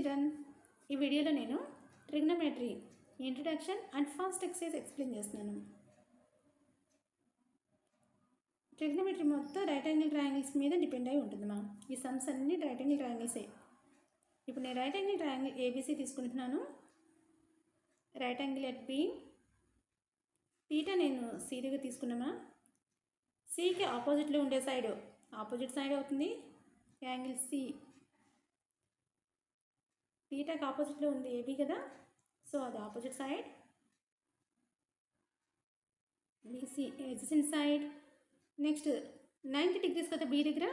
Children, ఈ వీడియోలో నేను trigonometry introduction and first excise explain చేస్తున్నాను. ట్రిగ్నోమెట్రీ మొత్తం రైట్ యాంగిల్ ట్రయాంగిల్స్ మీద డిపెండ్ అయి ఉంటుంది. ఈ సమ్స్ అన్ని రైట్ యాంగిల్ ట్రయాంగిల్సే. ఇప్పుడు నేను రైట్ యాంగిల్ ట్రయాంగిల్ ఏబీసీ తీసుకుంటున్నాను. Right angle at B, theta నేను సి దగ్గర తీసుకున్నామా. సికి ఆపోజిట్లో ఉండే సైడ్ ఆపోజిట్ సైడ్ అవుతుంది యాంగిల్ సి. తీటాకి ఆపోజిట్లో ఉంది ఏబీ కదా, సో అది opposite side. B C adjacent side. Next 90 degrees కదా బీ దగ్గర,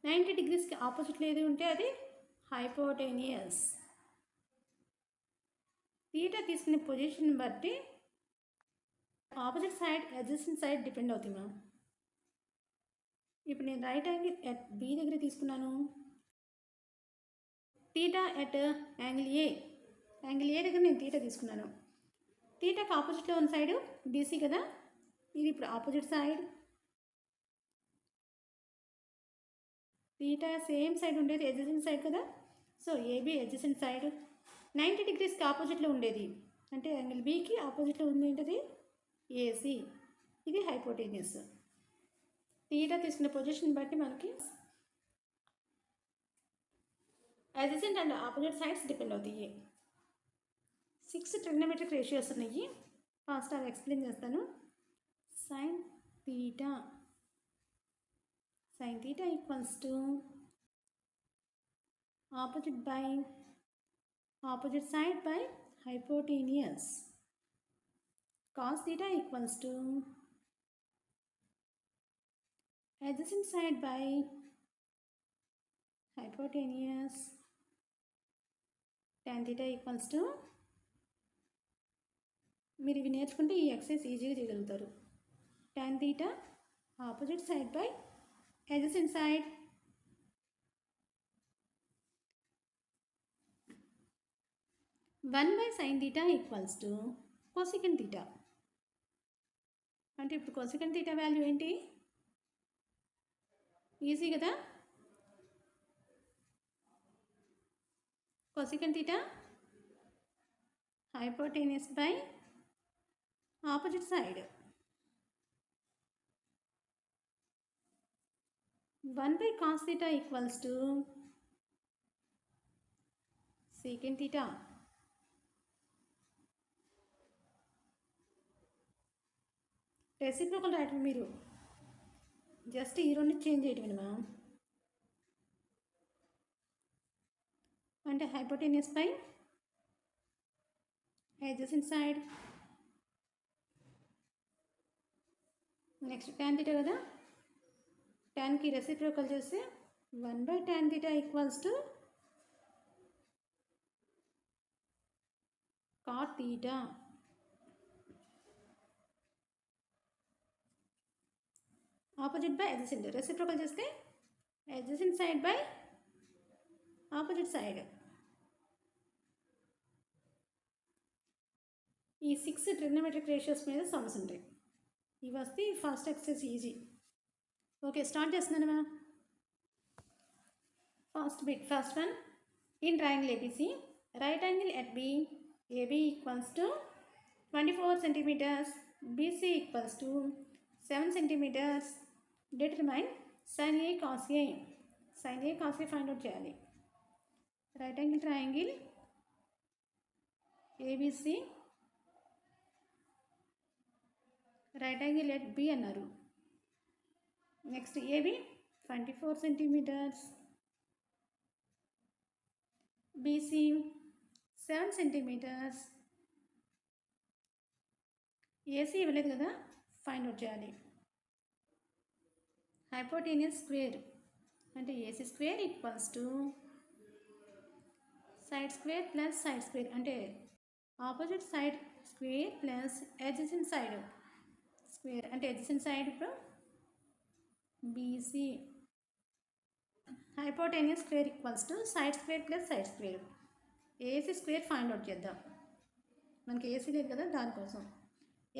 90 degreesకి ఆపోజిట్లో ఏది ఉంటే అది హైపోటెనియస్. తీటా తీసుకునే పొజిషన్ బట్టి opposite side adjacent side depend అవుతుంది మ్యామ్. ఇప్పుడు నేను రైట్ యాంగిల్ ఎట్ బీ దగ్గర తీసుకున్నాను. Theta at angle A, angle A దగ్గర నేను తీటా తీసుకున్నాను. తీటాకి ఆపోజిట్లో ఉన్న సైడ్ బీసీ కదా, ఇది ఇప్పుడు opposite side. Theta same side ఉండేది ఎడ్జసెంట్ సైడ్ కదా, సో ఏబీ ఎడ్జసెంట్ సైడ్. 90 degreesకి ఆపోజిట్లో ఉండేది అంటే యాంగిల్ బీకి ఆపోజిట్లో ఉంది ఏంటది ఏసీ, ఇది హైపోటెనియస్. తీటా తీసుకున్న పొజిషన్ బట్టి మనకి adjacent and opposite sides depend అవుతాయి. 6 ట్రిగ్నోమెట్రిక్ రేషియోస్ ఉన్నాయి. ఫస్ట్ అవి ఎక్స్ప్లెయిన్ చేస్తాను. Sine theta equals to opposite side by hypotenuse. Cos theta equals to adjacent side by hypotenuse. tan theta equals to, మీరు ఇవి నేర్చుకుంటే ఈ ఎక్సైజ్ ఈజీగా చేయగలుగుతారు. tan theta opposite side by adjacent side. One by sine theta equals to cosecant theta. అంటే ఇప్పుడు cosecant theta value ఏంటి, easy కదా. Cosecant theta hypotenuse by opposite side. 1 by cos theta equals to secant theta. Reciprocal రాయటం మీరు just ఈ రెండు change చేయటం ma'am. అంటే hypotenuse by adjacent side. Next tan theta కదా, ట్యాన్కి రెసిప్రోకల్ చేస్తే 1 by tan theta equals to cot theta. Opposite by adjacent, reciprocal చేస్తే adjacent side by opposite side. ఈ 6 ట్రిగ్నోమెట్రిక్ రేషియోస్ మీద సమ్స్ ఉంటాయి. ఇవి వస్తే first exercise easy. Okay, start చేస్తున్నాను ma'am. First one, in triangle ABC right angle at B AB equals to 24 centimeters, BC equals to 7 centimeters. Determine sin A cos A. sin A cos A find out చేయాలి. Right angle triangle ABC right angle at B అన్నారు. Next AB 24 centimeters, BC 7 centimeters. AC ఇవ్వలేదు కదా, find out చేయాలి. Hypotenuse square అంటే AC square equals to side square plus side square అంటే opposite side square plus adjacent side square అంటే adjacent side ఇప్పుడు BC. Hypotenuse square equals to side square plus side square. AC square find out చేద్దాం, మనకి AC లేదు కదా దానికోసం.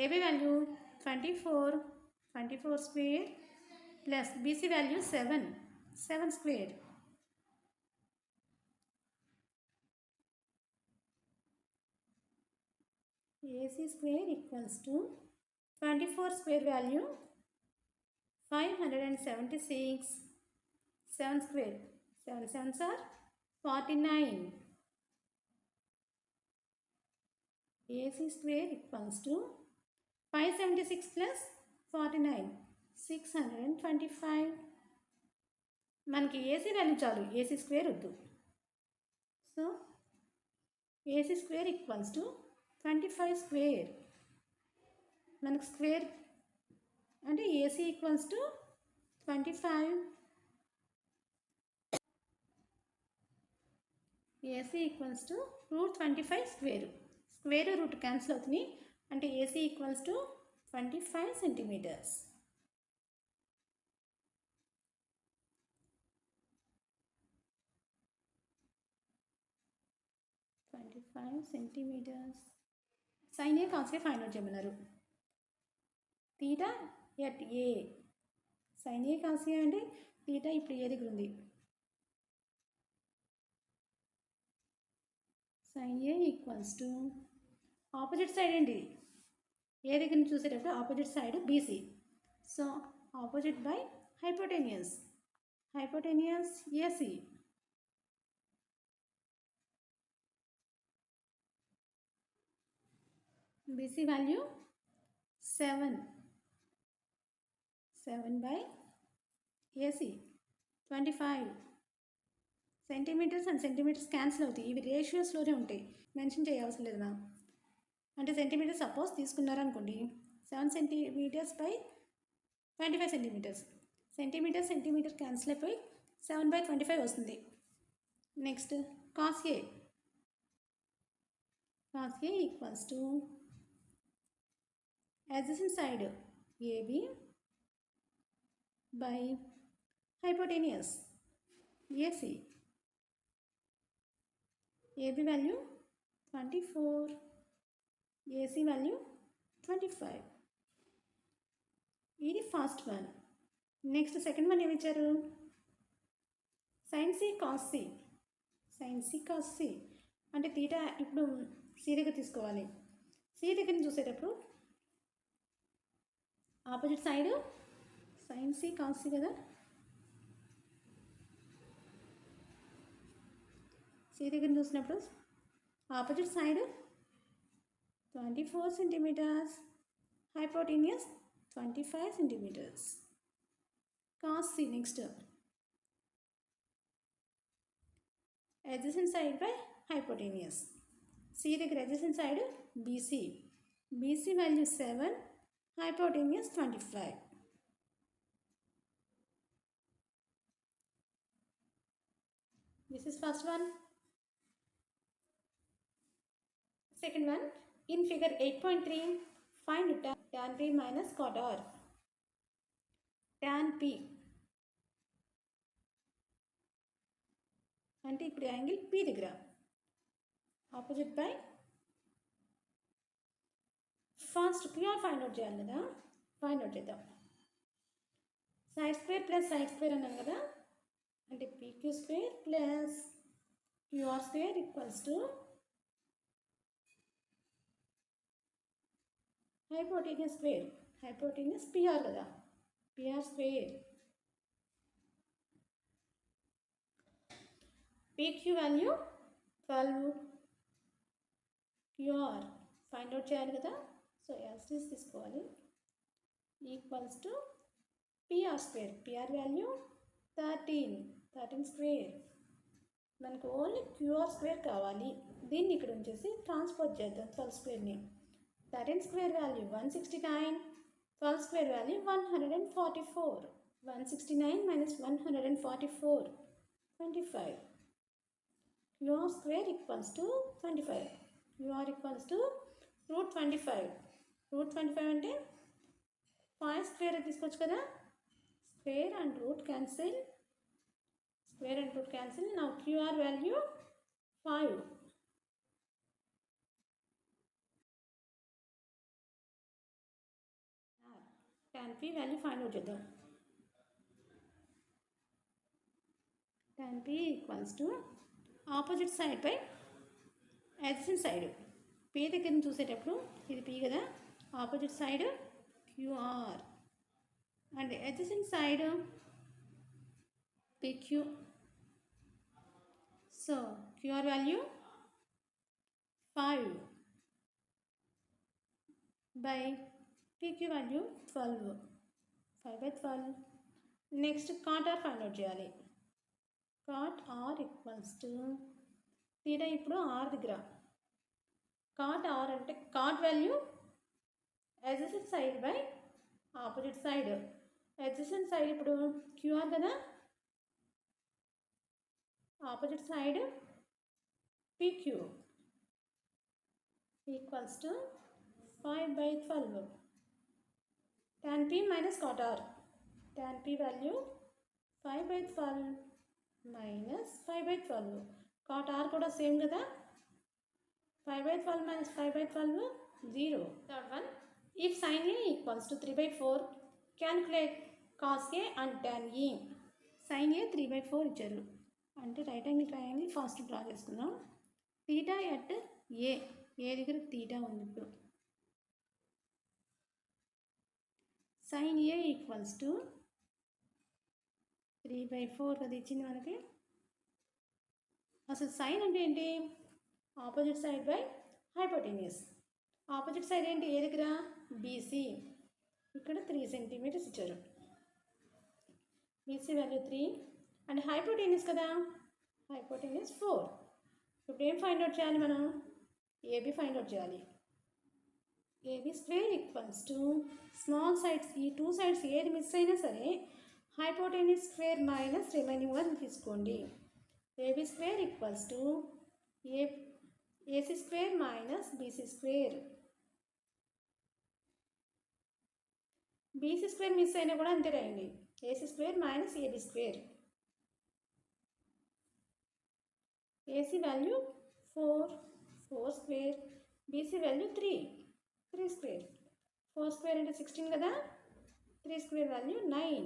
AB value 24 square plus BC value 7 square. AC square equals to 24 square value 576, 7 square, 7 sevens are 49. AC square equals to 576 plus 49, 625. మనకి AC value చాలు, AC square వద్దు. So AC square equals to 25 square. మనకు square అంటే AC equals to 25. AC equals to √25 square. Square root cancel అవుతుంది, అంటే AC equals to 25 centimetres. Sin A cos A find out చేయమన్నారు. Theta at A, sin A cos A అంటే theta ఇప్పుడు A దగ్గర ఉంది. Sin A equals to opposite side ఏంటి, A దగ్గర నుంచి చూసేటప్పుడు opposite side BC. So opposite by hypotenuse, hypotenuse AC. BC value 7, 7 by AC 25. Centimetres and centimetres cancel అవుతాయి, ఇవి రేషియోస్లోనే ఉంటాయి, మెన్షన్ చేయవలసిన లేదు మ్యామ్. అంటే సెంటీమీటర్స్ సపోజ్ తీసుకున్నారనుకోండి, 7 centimetres by 25 centimetres, centimetre cancel అయిపోయి 7/25 వస్తుంది. Next cos A, cos A equals to adjacent side AB by hypotenuse AC. AB value 24, AC value 25. ఇది first one. Next second one ఏమి ఇచ్చారు, sine C cos C. Sign C cos C అంటే theta ఇప్పుడు C దగ్గర తీసుకోవాలి. C దగ్గర చూసేటప్పుడు opposite side sine C cos C కదా, సి దగ్గర చూసినప్పుడు opposite side 24 centimetres, hypotenuse 25 centimetres. Cos C next adjacent side by hypotenuse. C దగ్గర adjacent side BC, BC value 7, hypotenuse 25. This is first one. Second one, in figure 8.3, find tan P minus cot R. Tan P అంటే ఇప్పుడు angle P దగ్గర opposite by, first QR find out చేయాలి కదా, find out చేద్దాం. Side square plus side square అన్నాం కదా, అంటే PQ square plus QR square equals to hypotenuse square, hypotenuse PR కదా, PR square. PQ value 12, QR find out చేయాలి కదా, so as it is తీసుకోవాలి, equals to PR square, PR value 13 square. మనకు only QR square కావాలి, దీన్ని ఇక్కడ ఉంచేసి ట్రాన్స్పోర్ట్ చేద్దాం 12 స్క్వేర్ని. 13 square value 169, 12 square value 144, 169 minus 144 25. QR square equals to 25. QR equals to √25. √25 అంటే 5 స్క్వేర్ తీసుకోవచ్చు కదా, square and root cancel, square and root cancel. నా QR value 5. tan P value find out చేద్దాం. tan P equals to opposite side by adjacent side. P దగ్గర నుంచి చూసేటప్పుడు ఇది P కదా, opposite side QR and adjacent side PQ. So QR value 5 by PQ value 12. 5 by 12. Next cot R find out చేయాలి. Cot R equals to theta ఇప్పుడు R దగ్గర. Cot R అంటే cot value adjacent side by opposite side. Adjacent side ఇప్పుడు QR కదా, opposite side PQ equals to 5 by 12. Tan P minus cot R. Tan P value 5 by 12 minus 5 by 12. Cot R కూడా same కదా, 5 by 12 minus 5 by 12 0. Third one, if sin A equals to 3 by 4, calculate cos A and tan E. Sin A 3 by 4 ఇచ్చారు అంటే right angle triangle first draw చేసుకుందాం. Theta at ఏ దగ్గర theta ఉంది. ఇప్పుడు sign A equals to 3/4 అది ఇచ్చింది మనకి. అసలు సైన్ అంటే ఏంటి? Opposite side by hypotenuse. Opposite side ఏంటి? ఏ దగ్గర? బీసీ. ఇక్కడ 3 సెంటీమీటర్స్ ఇచ్చారు. బీసీ వాల్యూ 3 అండ్ హైపోటెన్యూస్ కదా, హైపోటెన్యూస్ 4. ఇప్పుడు ఏం ఫైండ్ అవుట్ చేయాలి మనం? ఏబీ ఫైండ్ అవుట్ చేయాలి. AB square equals to small sides, ఈ 2 సైడ్స్ ఏది మిస్ అయినా సరే hypotenuse square minus remaining one తీసుకోండి. AB square equals to AC square minus BC square. BC square miss అయినా కూడా అంతే రాయండి. AC square minus AB square. AC value 4 square, BC value 3 square. 4 square అంటే 16 కదా, 3 square value 9.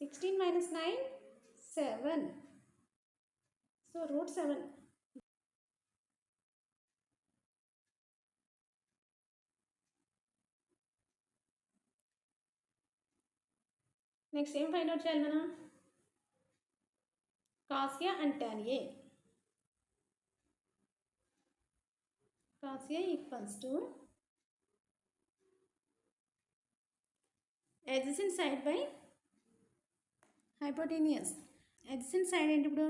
16 minus 9 7. So √7. Next ఏం find out చేయాలి మనం? Cos A and tan A. Cos A equals to adjacent side by hypotenuse. Adjacent side ఏంటి ఇప్పుడు?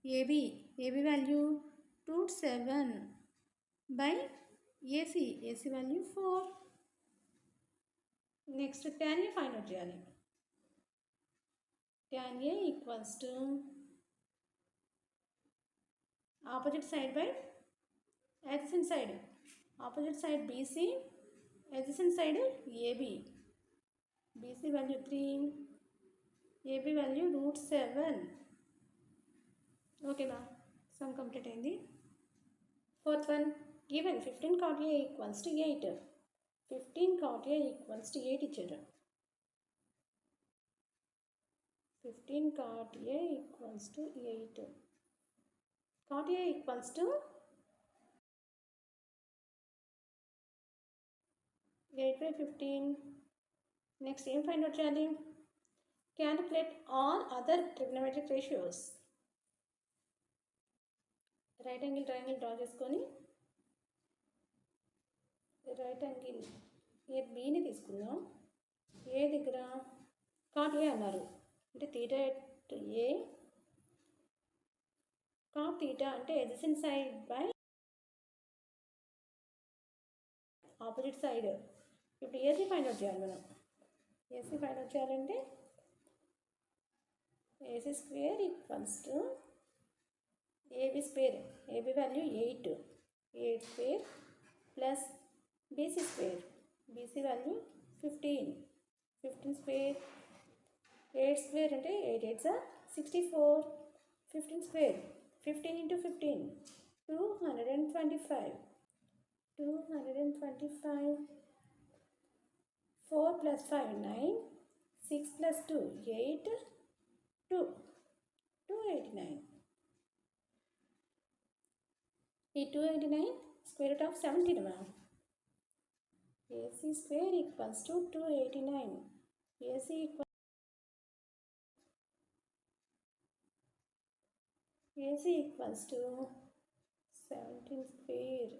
AB. AB value √7 by AC. AC value 4. Next tan A find out చేయాలి. tan A equals to opposite side by adjacent side. Opposite side BC, adjacent side AB. BC value 3, AB value √7. ఓకేనా, some complete అయింది. Fourth one, given 15 cot A equals to 8. 15 cot A equals to 8 ఇచ్చారు. 15 cot A equals to 8. cot A equals to 8/15. Next ఏం find out చేయాలి? Calculate all other trigonometric ratios. Right angle triangle draw చేసుకొని right angle బీని తీసుకుందాం. ఏ దగ్గర cot A అన్నారు అంటే theta at A, cot theta అంటే adjacent side by opposite side. ఇప్పుడు AC find out చేయాలి మనం. ఏసీ ఫైండ్ అవుట్ చేయాలంటే AC square equals to AB square. AB value 8 square plus BC square. BC value 15 square. 8 square అంటే 8 8 64. 15 square 15 into 15 225. 4 plus 5 9. 6 plus 2 8. 289. ఈ 289 Square root of 17, ma'am. AC square equals to 289. AC equals to 17 square.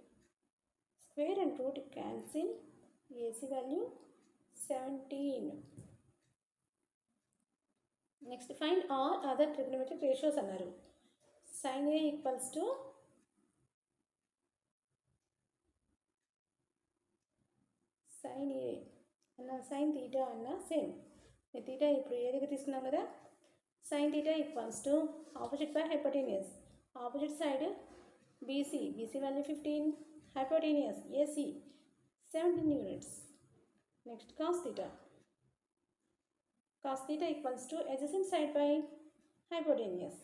Square and root cancel. AC value 17. Next, find all other trigonometric ratios అన్నారు. Sin A equals to sin A అన్న sin theta అన్న same. theta ఇప్పుడు A దగ్గర తీసుకున్నాం కదా. sin theta equals to opposite by hypotenuse. Opposite side BC. BC value 15. Hypotenuse AC 17 units. Next, cos theta. Cos theta equals to adjacent side by hypotenuse.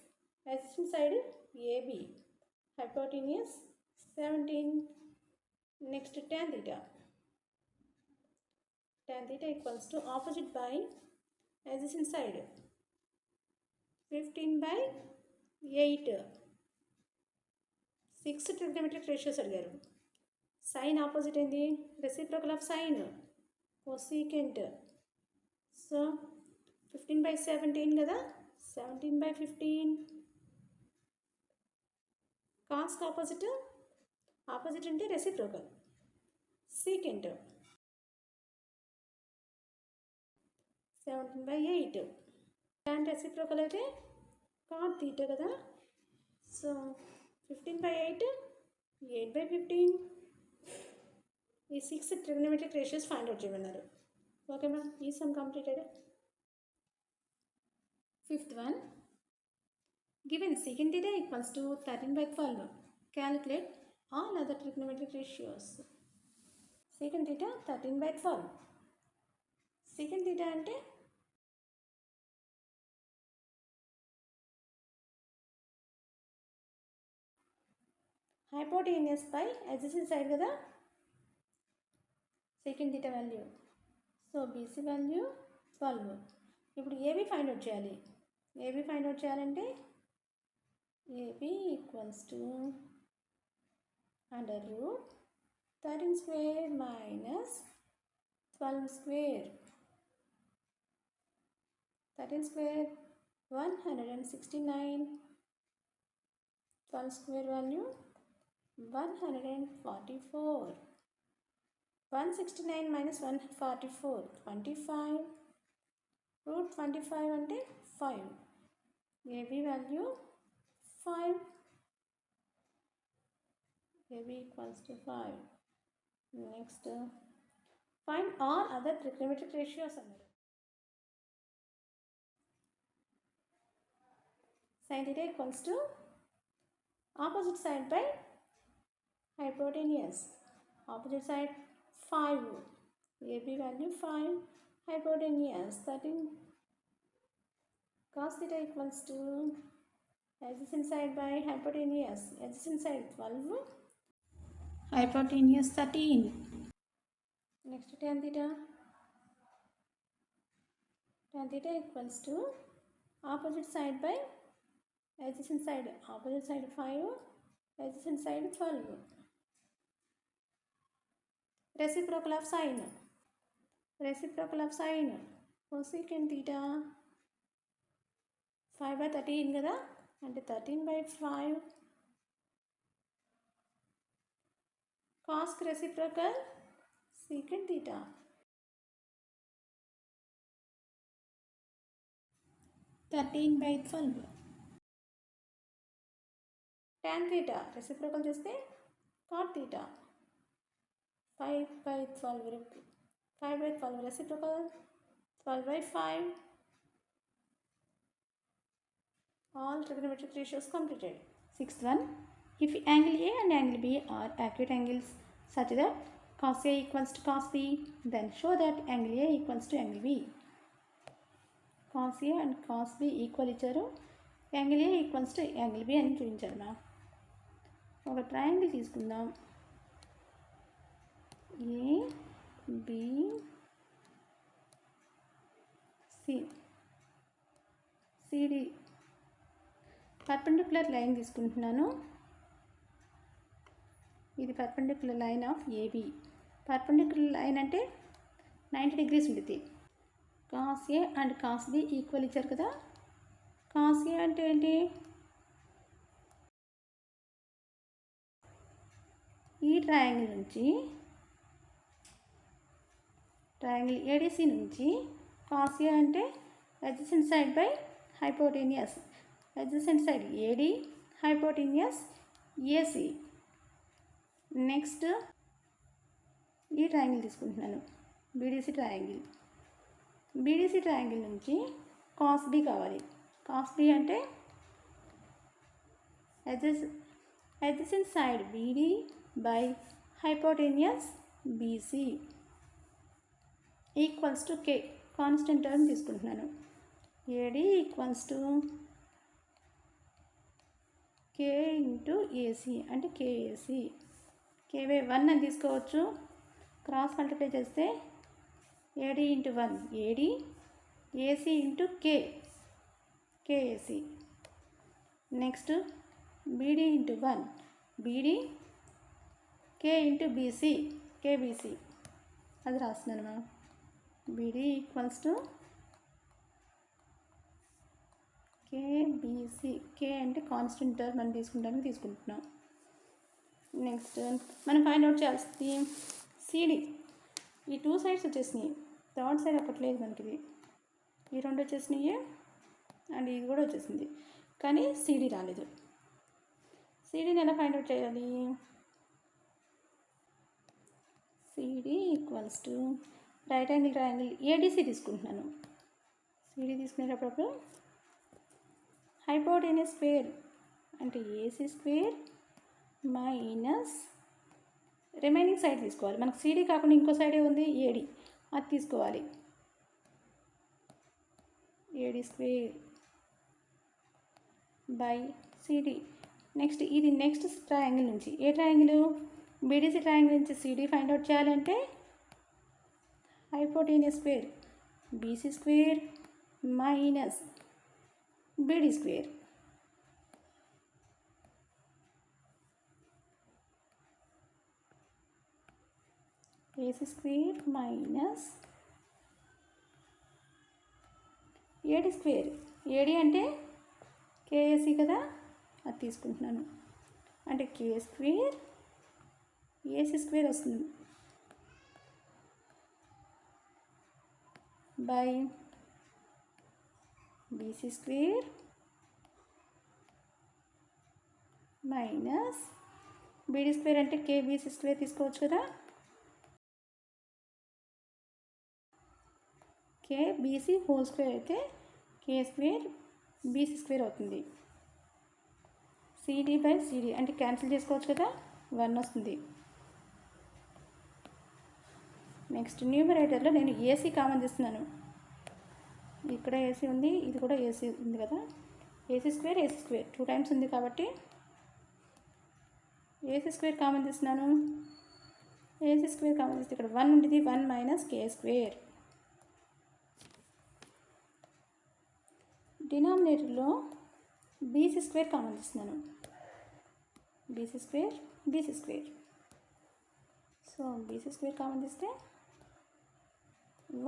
Adjacent side AB. Hypotenuse 17. Next, tan theta. Tan theta equals to opposite by adjacent side 15 by 8. 6 trigonometric ratios అడిగారు. Sin opposite ఏంది? Reciprocal of sin. Cosecant. So 15 by 17 కదా. 17 by 15. Cos opposite. Opposite అంటే reciprocal. Secant. 17 by 8. Tan reciprocal అయితే cot theta కదా. So 15 by 8, 8 by 15. ఈ 6 trigonometric ratios find out చేయమన్నారు. Okay ma'am, ఈ some completed. Fifth one, given secant theta equals to 13 by 12. Calculate all other trigonometric ratios. Secant theta 13 by 12. Secant theta అంటే hypotenuse by adjacent side కదా. secant theta value. So BC value 12. ఇప్పుడు AB find out చేయాలి. AB find out చేయాలంటే AB equals to under root 13 square minus 12 square. 13 square 169. 12 square value 144. 169 minus 144 25. Root 25 అంటే 5. AB value 5. AB equals to 5. Next, find all other trigonometric ratios అన్నారు. Sin theta equals to opposite side by hypotenuse. Opposite side 5. AB value 5. Hypotenuse 13. Cos theta equals to adjacent side by hypotenuse. Adjacent side 12. Hypotenuse 13. Next, tan theta. Tan theta equals to opposite side by adjacent side. Opposite side 5. Adjacent side 12. Reciprocal of sin. Reciprocal of sin. Cosecant theta 5 by 13 కదా. అంటే 13 by 5. Cos reciprocal secant theta. Thirteen by 12. Tan theta reciprocal చేస్తే cot theta. 5 by 12. 5 by 12 reciprocal 12 by 5. All trigonometric ratios completed. Sixth one, if angle A and angle B are acute angles such that cos A equals to cos B, then show that angle A equals to angle B. Cos A and cos B equal ఇచ్చారు. Angle A equals to angle B అని చూపించారు ma'am. ఒక triangle తీసుకుందాం. ABCD perpendicular line తీసుకుంటున్నాను. ఇది perpendicular line of A B. Perpendicular line అంటే 90 degrees ఉంటుంది. Cos A and cos B equal ఇచ్చారు కదా. కాస్ ఏ అంటే ఏంటి? ఈ ట్రయాంగిల్ నుంచి, ట్రయాంగిల్ ఏడిసి నుంచి కాస్ ఏ అంటే adjacent side by hypotenuse. Adjacent side AD, hypotenuse AC. Next ఈ ట్రయాంగిల్ తీసుకుంటున్నాను, బీడీసీ ట్రయాంగిల్. బీడీసీ ట్రయాంగిల్ నుంచి కాస్ బి కావాలి. కాస్ బి అంటే adjacent side BD by hypotenuse BC equals to K. Constant term తీసుకుంటున్నాను. AD equals to K into AC అంటే KAC. K/1 అని తీసుకోవచ్చు. Cross multiply చేస్తే AD into 1 AD, AC into KAC. Next BD into 1 BD, K into BC KBC. అది రాస్తున్నాను ma'am. BD equals to KBC. K అంటే constant term మనం తీసుకుంటున్నాం. Next మనం ఫైండ్ అవుట్ చేయాల్సింది CD. ఈ 2 సైడ్స్ వచ్చేసినాయి. థర్డ్ సైడ్ ఒకటి లేదు మనకి. ఈ 2 వచ్చేసినాయి అండ్ ఇది కూడా వచ్చేసింది, కానీ CD రాలేదు. CDని ఎలా ఫైండ్ అవుట్ చేయాలి? CD equals to right angle triangle ADC తీసుకుంటున్నాను. CD తీసుకునేటప్పుడు హైపోటెన్యూస్ స్క్వేర్ అంటే AC square minus remaining side తీసుకోవాలి. మనకు CD కాకుండా ఇంకో సైడే ఉంది AD, అది తీసుకోవాలి. AD square by CD. Next ఇది నెక్స్ట్ ట్రయాంగిల్ నుంచి, ఏ ట్రయాంగిల్? బీడీసీ ట్రయాంగిల్ నుంచి CD ఫైండ్ అవుట్ చేయాలంటే hypotenuse square BC square minus BD square. AC square minus AD square. AD అంటే KAC కదా, అది తీసుకుంటున్నాను. అంటే K స్క్వేర్ AC స్క్వేర్ వస్తుంది by BC square minus BD square అంటే KBC square తీసుకోవచ్చు కదా. KBC హోల్ స్క్వేర్ అయితే K స్క్వేర్ BC స్క్వేర్ అవుతుంది. CD బై CD అంటే క్యాన్సిల్ చేసుకోవచ్చు కదా, 1 వస్తుంది. నెక్స్ట్ న్యూమరేటర్లో నేను AC కామన్ తీస్తున్నాను. ఇక్కడ AC ఉంది, ఇది కూడా AC ఉంది కదా. AC స్క్వేర్ 2 టైమ్స్ ఉంది కాబట్టి AC స్క్వేర్ కామన్ తీస్తున్నాను. AC స్క్వేర్ కామన్ తీస్తే ఇక్కడ 1 ఉంటుంది, 1 మైనస్ K స్క్వేర్. డినామినేటర్లో BC స్క్వేర్ కామన్ తీస్తున్నాను. BC square. So BC square common తీస్తే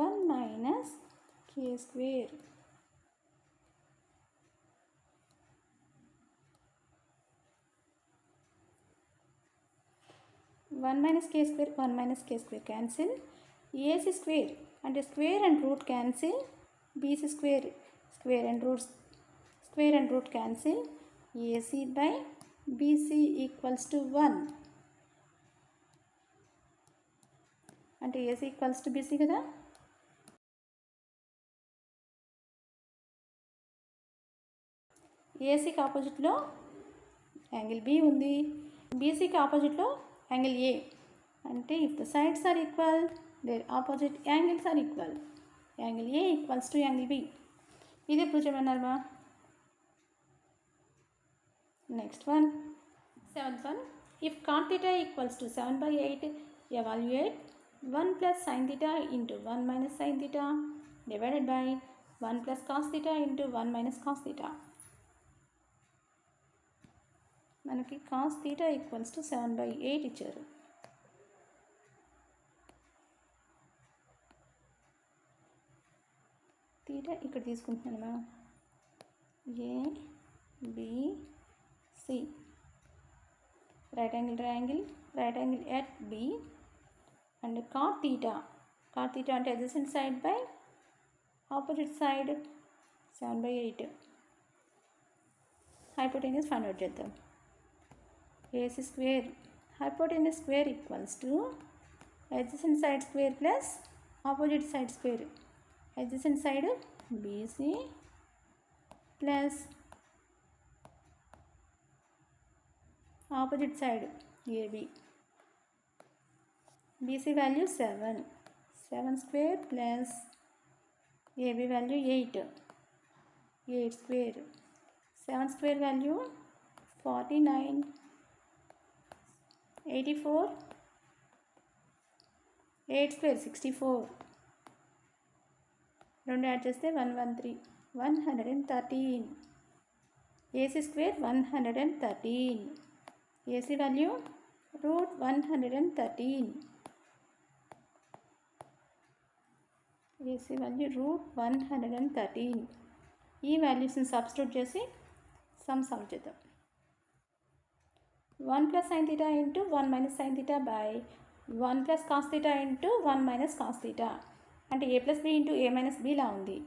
1 minus K square. One minus K square cancel. AC square అంటే square and root cancel. BC square and root cancel. AC by BC equals to 1 అంటే AC equals to BC కదా. ఏసీకి ఆపోజిట్లో angle B ఉంది, BCకి ఆపోజిట్లో angle A. అంటే if the sides are equal their opposite angles are equal. Angle A equals to angle B. ఇది prove చేయమన్నారు మా. Next one 7th one. If cot theta equals to 7/8, evaluate 1 plus sin theta into 1 minus sin theta divided by 1 plus cos theta into 1 minus cos theta. మనకి cos theta equals to 7/8 ఇచ్చారు. Theta ఇక్కడ తీసుకుంటున్నాను. ABC right angle triangle at B and cot theta అంటే adjacent side by opposite side 7/8. hypotenuse find out చేద్దాం. AC square hypotenuse square equals to adjacent side square plus opposite side square. adjacent side BC plus opposite side AB. BC value 7 square plus AB value 8 square. 7 square value 49, 84, 8 square 64. రెండు add చేస్తే 113, 113. AC square 113. AC value √113. AC value √113. ఈ వాల్యూస్ని substitute చేసి some solve చేద్దాం. 1 + sin θ × 1 - sin θ by 1 + cos θ × 1 - cos θ అంటే a + b × a - b లా ఉంది.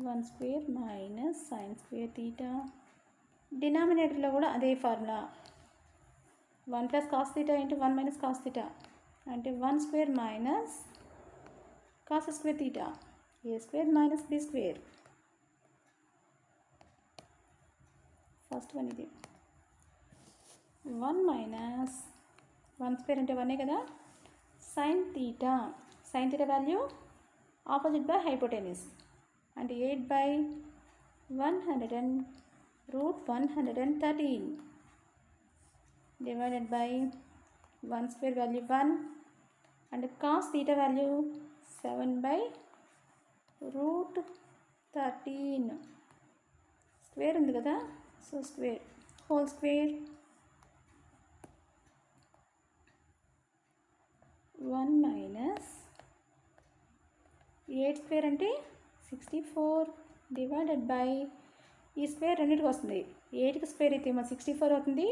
One square minus sin square theta. డినామినేటర్లో కూడా అదే ఫార్ములా. 1 + cos θ × 1 - cos θ అంటే 1 square minus cos square theta a square minus b square. First one ఇది. 1 minus 1 square అంటే 1 కదా. Sine theta value opposite by hypotenuse అంటే 8/100 √113 divided by 1 square value 1 and cos theta value 7/√13 square ఉంది కదా. So square whole square 1 minus 8 square అంటే 64 divided by ఈ square రెండింటికి వస్తుంది. 8కి స్క్వేర్ అయితే ఏమో 64 అవుతుంది.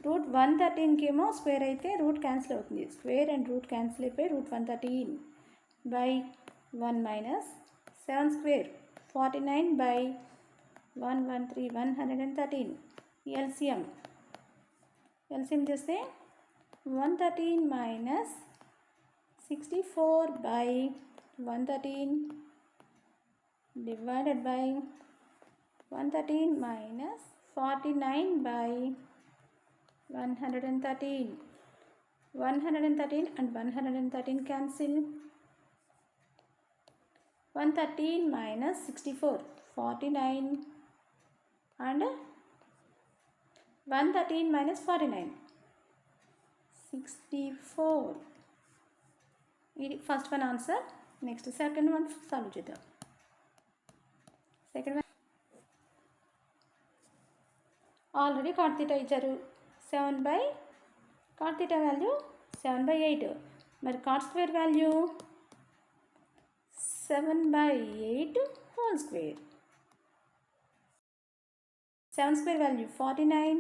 √113కి ఏమో స్క్వేర్ అయితే రూట్ క్యాన్సిల్ అవుతుంది. స్క్వేర్ అండ్ రూట్ క్యాన్సిల్ అయిపోయి √113 బై 1 మైనస్ 7 స్క్వేర్ 49/113 113. ఎల్సిఎం చేస్తే 113 minus 64/113 divided by 113 minus 49/113. 113 and 113 cancel. 113 minus 64 49 and 113 minus 49 64. ఇది first one answer. Next second one solve చేద్దాం. సెకండ్ వన్ ఆల్రెడీ cot θ ఇచ్చారు. 7 cot θ value 7/8. మరి cot square value 7/8 whole square. 7 square value 49,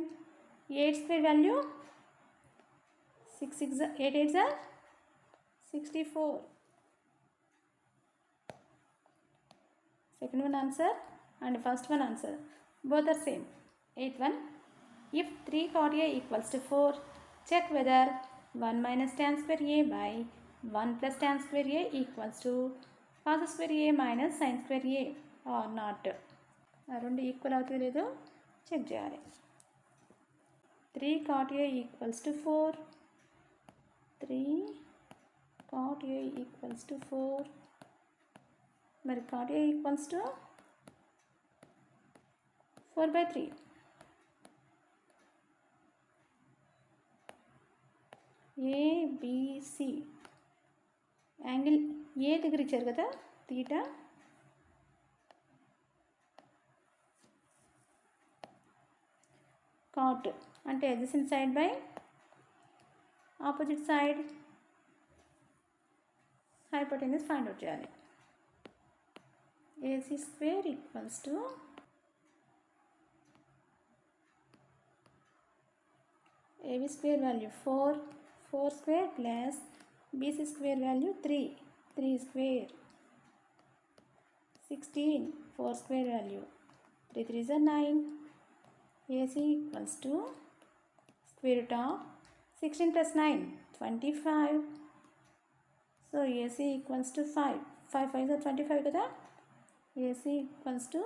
8 square value 8 8 64. Second one answer and first one answer both are same. 8th one, if 3 cot A equals to 4, check whether 1 minus tan square A by 1 plus tan square A equals to cos square A minus sin square A or not. రెండు equal అవుతుంది లేదో check చేయాలి. 3 cot A equals to 4. 3 cot A equals to 4. మరి cot A equals to 4/3. ABC angle A దగ్గర ఇచ్చారు కదా theta. cot అంటే adjacent side by opposite side hypotenuse find out చేయాలి. AC square equals to AB square value 4 square plus BC square value 3 square 16 4 square value 3 3 is 9. AC equals to square root of 16 plus 9 25. So AC equals to 5 5 5 is 25 కదా. AC equals to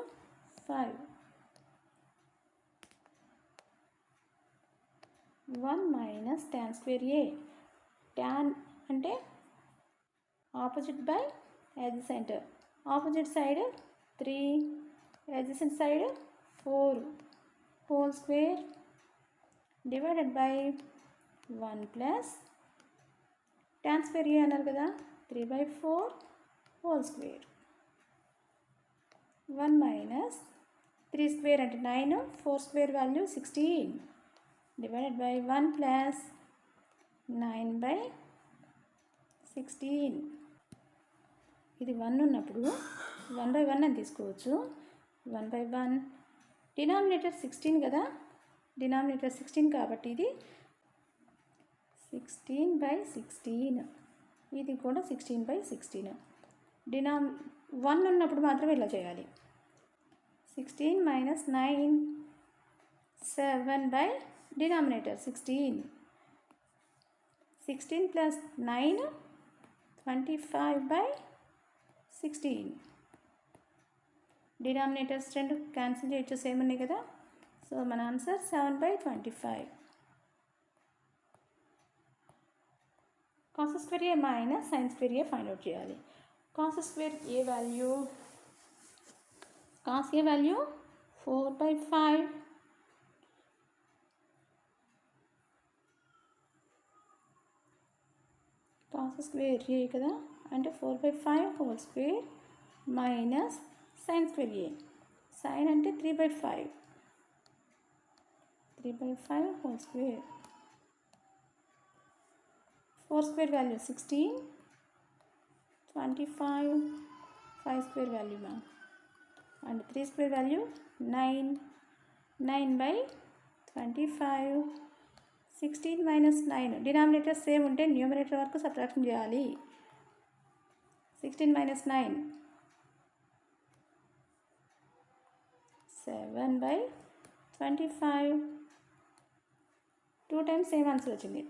5. 1 minus tan square A. Tan అంటే opposite by adjacent. Opposite side 3, adjacent side 4 whole square divided by 1 plus tan square A అన్నారు కదా 3 by 4 whole square. 1 minus 3 square అంటే 9 4 square value 16 divided by 1 plus 9 by 16. ఇది 1 ఉన్నప్పుడు 1 by 1 అని తీసుకోవచ్చు. 1 by 1 denominator 16 కదా. Denominator 16 కాబట్టి ఇది 16 by 16. ఇది కూడా 16 by 16. 1 ఉన్నప్పుడు మాత్రమే ఇలా చేయాలి. 16 minus 9 7 by denominator 16. 16 plus 9 25 by 16. Denominators రెండు క్యాన్సిల్ చేయొచ్చు, సేమ్ ఉన్నాయి కదా. సో మన answer 7 by 25. Cos square A minus sin square A find out చేయాలి. Cos square A value, cos A value 4 by 5. Cos square A కదా అంటే 4 by 5 whole square minus sin square A. Sin అంటే 3 by 5. 3 by 5 whole square. 4 square value 16, 25, 5 square value ma'am, and 3 square value 9. 9 by 25. 16 minus 9 denominator same ఉంటే numerator వరకు subtraction చేయాలి. 16 minus 9 7 by 25. 2 times same answer వచ్చింది.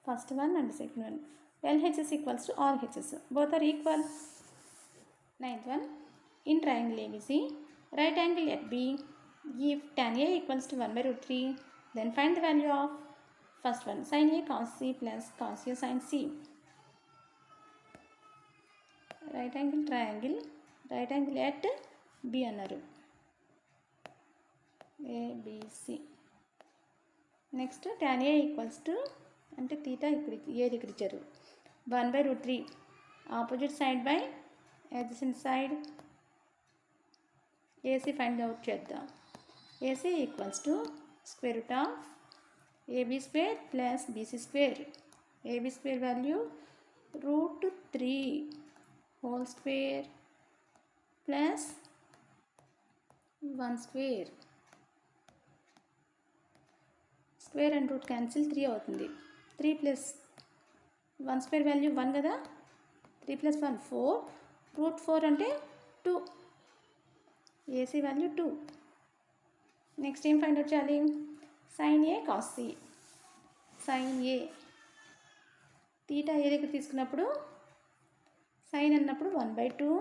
First one and second one. LHS equals to RHS. Both are equal. 9th one. In triangle ABC, right angle at B, if tan A equals to 1 by root 3, then find the value of first one. Sin A cos C plus cos A sin C. Right angle triangle. Right angle at B అన్నారు. ABC. Next tan A equals to అంటే తీటా ఇక్కడ ఏది ఇక్కడ ఇచ్చారు 1 by root 3. Opposite side by adjacent side. AC find out చేద్దాం. AC equals to square root of AB square plus BC square. AB square value root 3 whole square plus 1 square. Square and root cancel 3 అవుతుంది. 3 plus 1 square value 1 కదా. 3 plus 1 4. root 4 అంటే 2. AC వాల్యూ 2. Next ఏం find out చేయాలి. Sin A cos C. Sin A theta A దగ్గర తీసుకున్నప్పుడు sin అన్నప్పుడు 1 by 2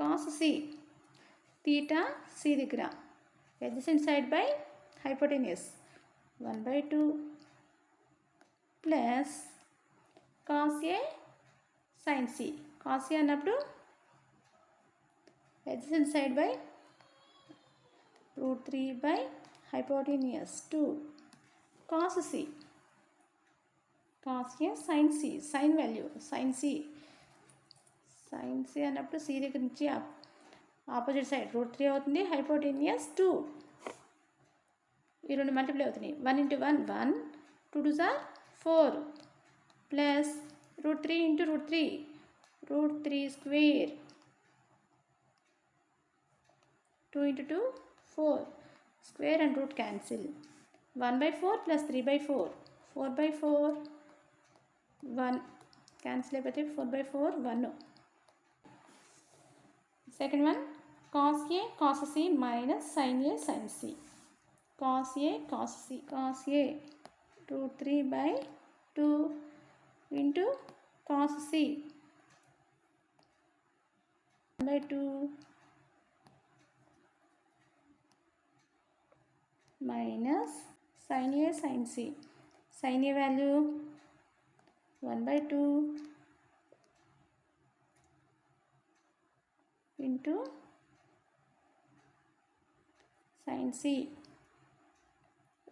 cos C. Theta C దగ్గర adjacent side by hypotenuse 1 by 2 plus cos A sin C. Cos A అన్నప్పుడు adjacent side by root 3 by hypotenuse 2 cos C. Cos A sin C. Sin value sin C. Sign C అన్నప్పుడు C దగ్గర నుంచి opposite side route 3 అవుతుంది. Hypotenuse 2 ఈ రెండు multiply అవుతున్నాయి. 1 into 1 1, 2 2s are 4 plus √3 into √3 √3 square, 2 into 2 4 square and root cancel. 1/4 plus 3/4 4/4 1 cancel అయిపోతే 4/4 1. Second one, cos A cos C minus sin A sin C. Cos A cos C, cos A √3/2 into cos C 1/2 minus sin A sin C. Sin A value 1/2 into sin C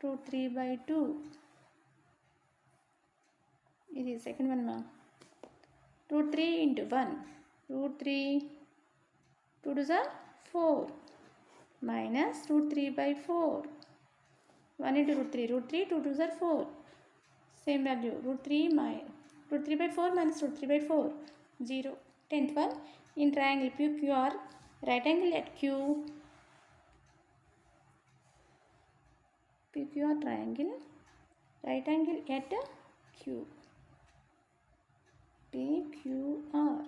√3/2. ఇది second one మా. √3 into 1 √3 2 2s are 4 minus √3/4 1 into √3 2 2s are 4 same value √3/4 minus √3/4 0. 10th one, in triangle PQR right angle at Q, PQR triangle right angle at Q, PQR.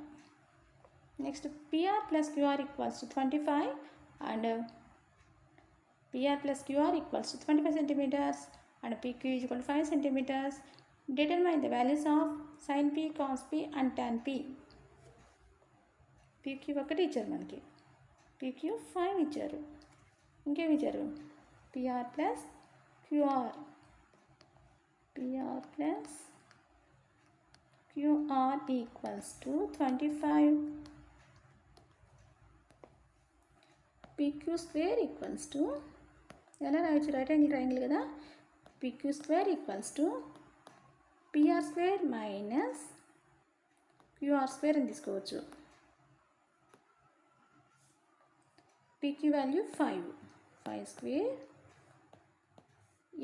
Next, PR plus QR equals to 25 and PR plus QR equals to 25 centimeters and PQ is equal to 5 centimeters. Determine the values of sin P, cos P and tan P. PQ ఒకటి ఇచ్చారు మనకి, PQ 5 ఇచ్చారు, ఇంకేమి ఇచ్చారు PR plus QR, PR plus QR equals to 25, PQ square equals to ఎలా రాయొచ్చు, right angle triangle కదా, PQ square equals to PR square minus QR square అని తీసుకోవచ్చు. PQ value 5 square,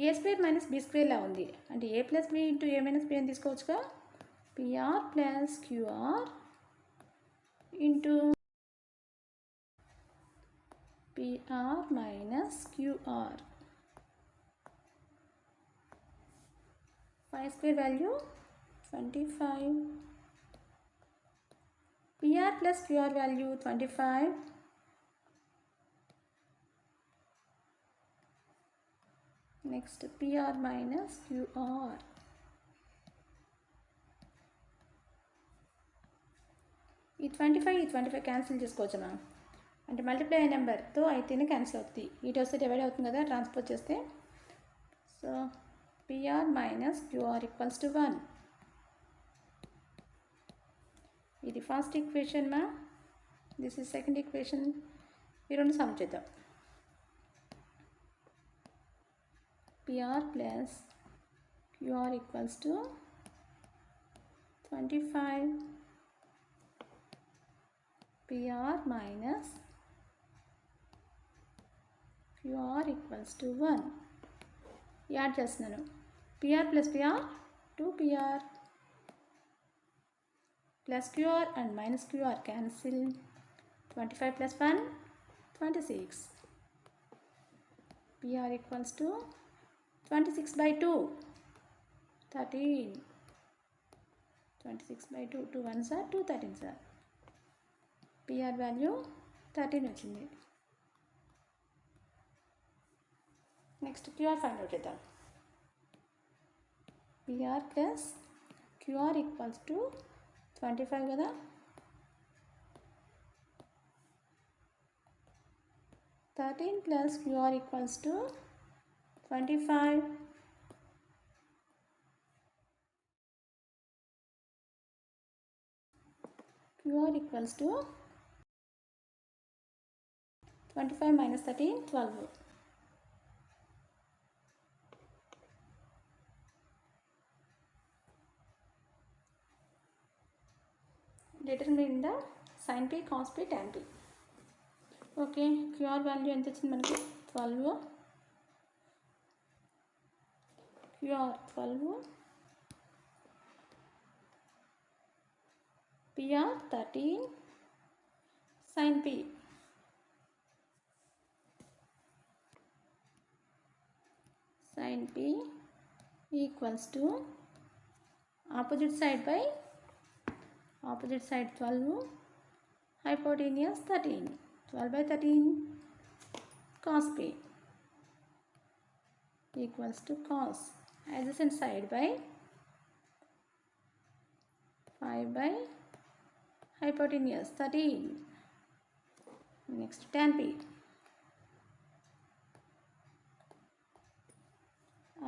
A square minus B square లా ఉంది అంటే A plus B into A minus B అని తీసుకోవచ్చుగా. PR plus QR into PR minus QR. 5 square value 25. PR plus QR value 25. Next, PR minus QR. ఈ 25 cancel చేసుకోవచ్చునా అంటే multiply అయ్యే నెంబర్తో అయితేనే cancel అవుతుంది. ఇటు వస్తే డివైడ్ అవుతుంది కదా ట్రాన్స్పోజ్ చేస్తే. So PR minus QR equals to 1. ఇది ఫస్ట్ ఈక్వేషన్ మా, దిస్ ఇస్ సెకండ్ ఈక్వేషన్. ఈ రెండు సమ్ చేద్దాం. PR plus QR equals to 25. PR minus QR equals to 1. Add చేస్తున్నాను. PR plus PR 2PR plus QR and minus QR cancel. 25 plus 1 26. PR equals to 26/2 13. 26/2 2 1s are 2 13s are. PR value 13 వచ్చింది. Next QR find out చేద్దాం. PR plus QR equals to 25 కదా. Thirteen plus QR equals to 25. QR equals to 25 minus 13 12. Determine the sin P, cos P, tan P. Okay, QR value ఎంత వచ్చింది మనకి 12. PR 12, PR 13, sin P. Sin P equals to opposite side by opposite side 12, hypotenuse 13. 12 by 13 cos P equals to cos adjacent side by 5 by hypotenuse 13. Next tan P.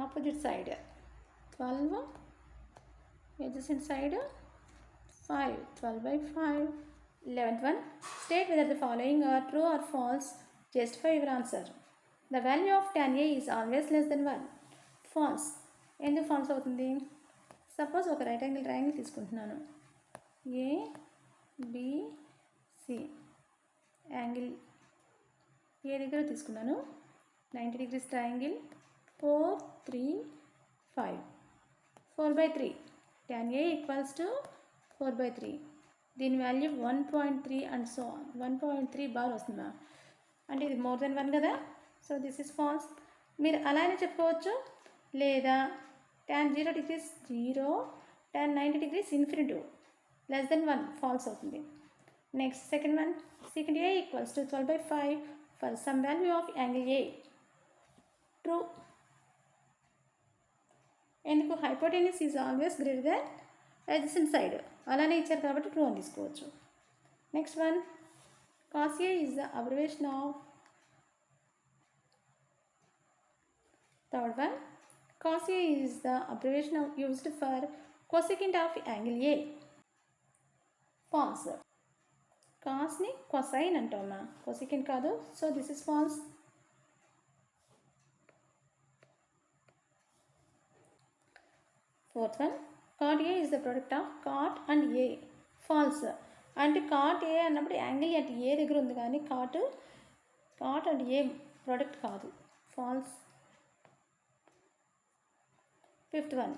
Opposite side 12, adjacent side 5. 12 by 5. 11th one. State whether the following are true or false. Justify your answer. The value of tan A is always less than 1. False. ఎందుకు falls అవుతుంది? Suppose ఒక right angle triangle తీసుకుంటున్నాను. ABC angle A దగ్గర తీసుకున్నాను. 90 degrees triangle 4, 3, 5. 4/3. tan A equals to 4/3. దీని value 1.3 and so 1.3 bar వస్తుందా అంటే ఇది మోర్ దెన్ 1 కదా. So this is false. మీరు అలానే చెప్పుకోవచ్చు, లేదా tan 0 degrees 0, tan 90 degrees infinitive less than 1 false అవుతుంది. Next second one. secant A equals to 12/5 for some value of angle A. True. ఎందుకు? Hypotenuse is always greater than adjacent side అలానే ఇచ్చారు కాబట్టి true అని తీసుకోవచ్చు. Next one. cos A is the abbreviation of. Third one. cos A is the abbreviation of used for cosecant of angle A. False. cos ని cosine అంటామా, cosecant కాదు. So this is false. Fourth one. cot A is the product of cot and A. False. అంటే cot A అన్నప్పుడు angle at a దగ్గర ఉంది కానీ cot and A product కాదు. Falls. Fifth one.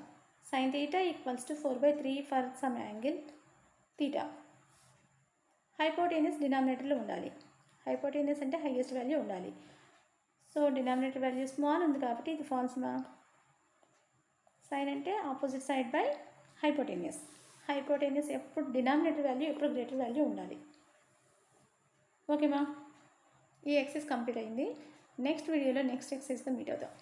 sin theta equals to 4/3 for some angle theta. Hypotenuse డినామినేటర్లో ఉండాలి. Hypotenuse అంటే highest value ఉండాలి. సో డినామినేటర్ వాల్యూ స్మాల్ ఉంది కాబట్టి ఇది ఫాల్స్ మా. సైన్ అంటే opposite side by hypotenuse. Hypotenuse ఎప్పుడు డినామినేటర్ వాల్యూ ఎప్పుడు గ్రేటర్ వాల్యూ ఉండాలి. ఓకేమా. ఈ ఎక్సర్సైజ్ కంప్లీట్ అయింది. నెక్స్ట్ వీడియోలో నెక్స్ట్ ఎక్సర్సైజ్తో మీట్ అవుతాం.